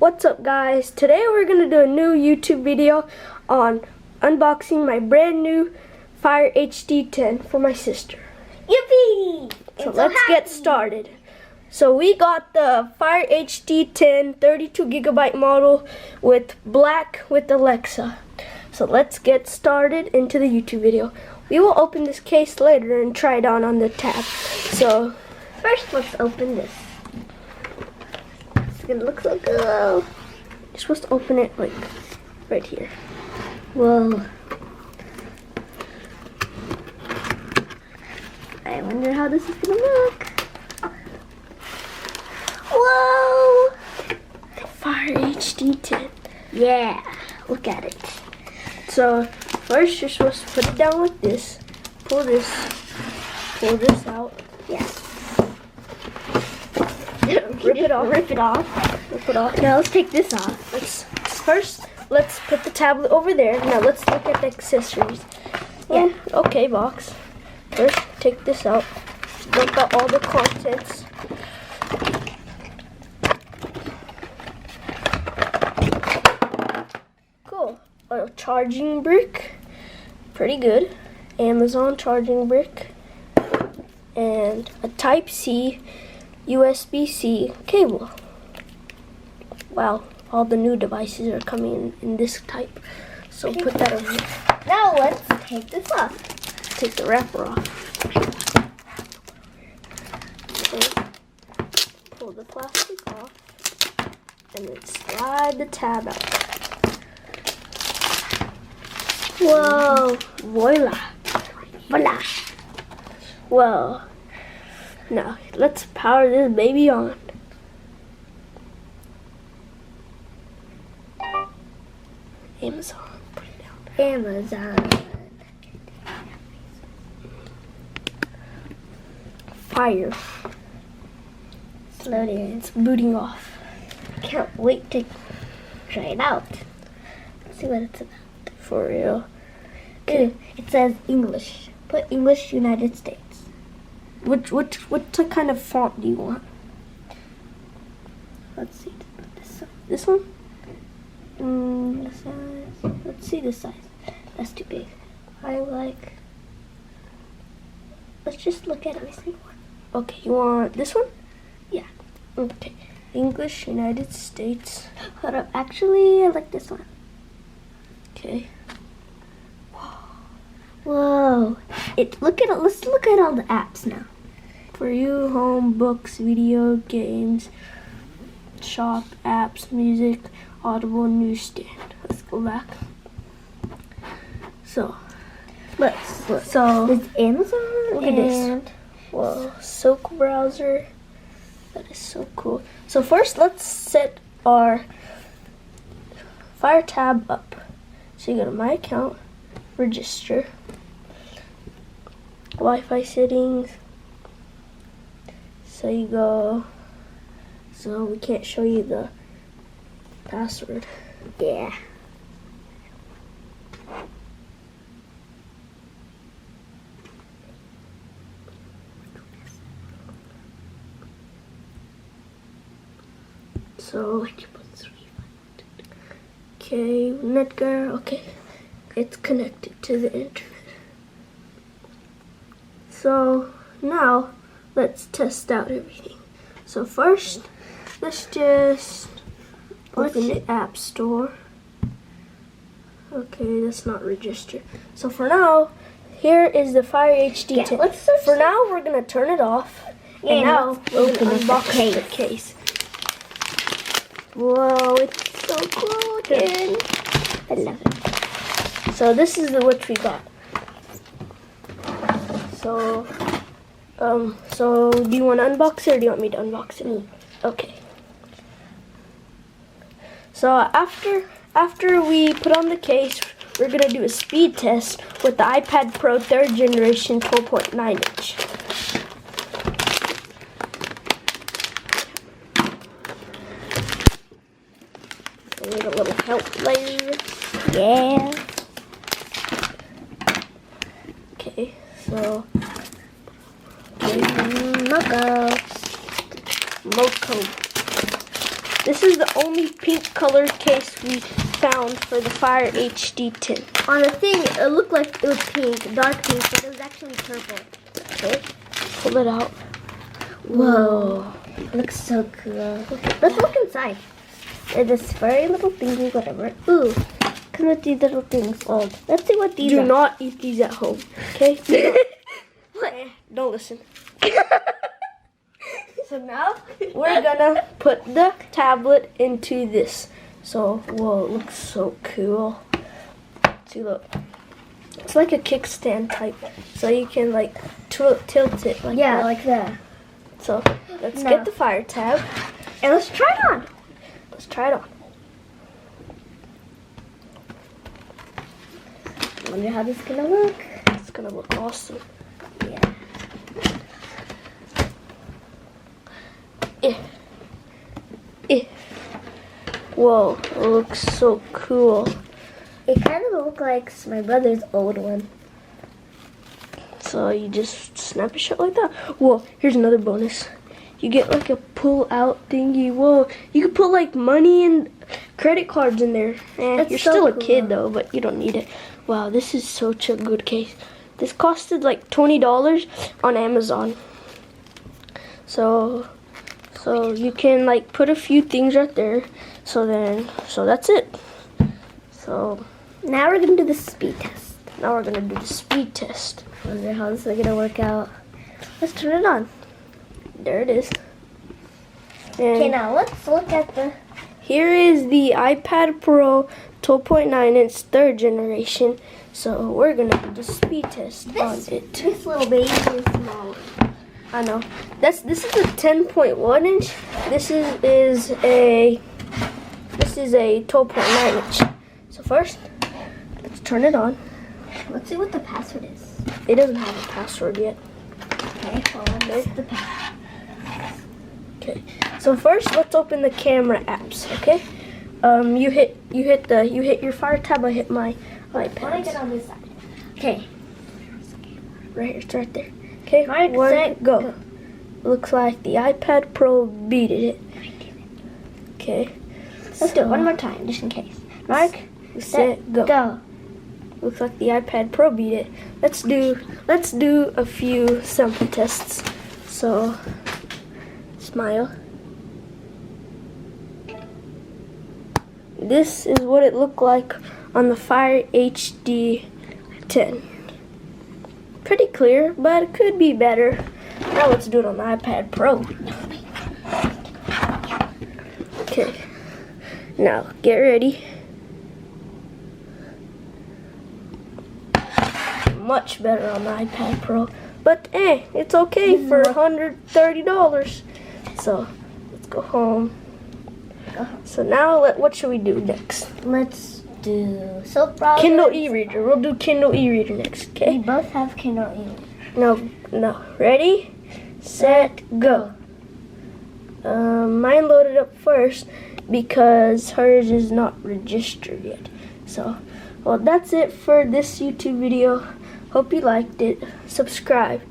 What's up, guys? Today we're gonna do a new YouTube video on unboxing my brand new Fire HD 10 for my sister. Yippee! So let's get started. So we got the Fire HD 10 32GB model with black with Alexa. So let's get started into the YouTube video. We will open this case later and try it on the tab. So First, let's open this. It's gonna look so cool. you're supposed to open it like right here. Whoa. I wonder how this is gonna look. Whoa! Fire HD 10. Yeah, look at it. So first you're supposed to put it down like this. Pull this out. Yeah. Rip it off. Rip it off. Rip it off. Now let's take this off. Let's put the tablet over there. Now let's look at the accessories. Yeah. Okay, box. First, take this out. Look at all the contents. Cool. A charging brick. Pretty good. Amazon charging brick. And a Type-C USB-C cable. Wow, all the new devices are coming in this type. So put that over here. Now let's take this off. Take the wrapper off. Okay. Pull the plastic off. And then slide the tab out. Whoa. Voila. Voila. Well, now let's power this baby on. Amazon. Put it down. Amazon. Fire. It's loading. It's booting off. Can't wait to try it out. Let's see what it's about. For real. Ooh, it says English. Put English United States. What kind of font do you want? Let's see. This one? The size. Let's see the size. That's too big. Let's just look at everything. Okay, you want this one? Yeah. Okay. English United States. Hold up. Actually, I like this one. Okay. Whoa. Look at it. Let's look at all the apps now. For you, home, books, video, games, shop, apps, music, Audible, newsstand. Let's go back. So, so There's Amazon. look at this. Whoa, Silk browser. That is so cool. So first, let's set our Fire tab up. So you go to My Account, Register, Wi-Fi settings. So you go. So we can't show you the password. Yeah. So okay, Netgear. Okay, it's connected to the internet. So now let's test out everything. So first, let's just open the App Store. Okay, that's not registered. So for now, here is the Fire HD 10. let's search For now, we're gonna turn it off. Yeah, And now let's we're open gonna up the unbox the case. Whoa, it's so cool looking. I love it. So this is what we got. So, so do you want to unbox it or do you want me to unbox it? Me. Okay. So after we put on the case, we're gonna do a speed test with the iPad Pro 3rd generation 12.9 inch. I need a little help later. Yeah. Okay, so Moco. Moco. This is the only only pink colored case we found for the Fire HD 10. On the thing, it looked like it was pink, dark pink, but it was actually purple. Okay, pull it out. Whoa. It looks so cool. Let's look inside. There's this very little thingy, whatever. Ooh, come with these little things. Oh, let's see what these Do are. not eat these at home, okay? What? Don't listen. So now we're gonna put the tablet into this. So, whoa, it looks so cool. See, look. It's like a kickstand type. So you can like tilt it like Yeah, that. like that. So let's No. get the Fire tab. And let's try it on. Let's try it on. Wonder how this is gonna look. It's gonna look awesome. Yeah. Whoa, it looks so cool. It kind of looks like my brother's old one. So you just snap it shut like that. Whoa, here's another bonus. You get like a pull out thingy. Whoa, you can put like money and credit cards in there. That's You're so still a cool. kid though, but you don't need it. Wow, this is such a good case. This costed like $20 on Amazon. So you can like put a few things right there. So that's it. So Now we're gonna do the speed test. now we're gonna do the speed test. Wonder how this is gonna work out. Let's turn it on. There it is. Okay, And now let's look at the. here is the iPad Pro 12.9 inch third generation. So we're gonna do the speed test on it. This little baby is small. I know. This is a 10.1 inch. This is a 12.9 inch. So first, let's turn it on. Let's see what the password is. It doesn't have a password yet. Okay, hold on. There's the password. Okay. So first, let's open the camera apps. Okay. You hit your Fire tab. I hit my Let me iPad. get on this side. Okay. Right here. It's right there. Okay. Mark, One, set, go. Looks like the iPad Pro beat it. Okay. Let's do it one more time, just in case. Mark, Set, go. go. Looks like the iPad Pro beat it. Let's do a few sample tests. So, smile. This is what it looked like on the Fire HD 10. Pretty clear, but it could be better. Now let's do it on the iPad Pro. Okay. Now, get ready. Much better on the iPad Pro, but it's okay for $130. So let's go home. So now what should we do next? Let's do soap browser. Kindle e-reader. We'll do Kindle e-reader next. We Okay. both have Kindle e-reader. No. Ready, set, go. Mine loaded up first because hers is not registered yet. So, well, that's it for this YouTube video. Hope you liked it. Subscribe.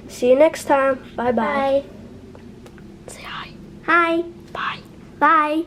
See you next time. Bye-bye. Bye. Say hi. Hi. Bye. Bye.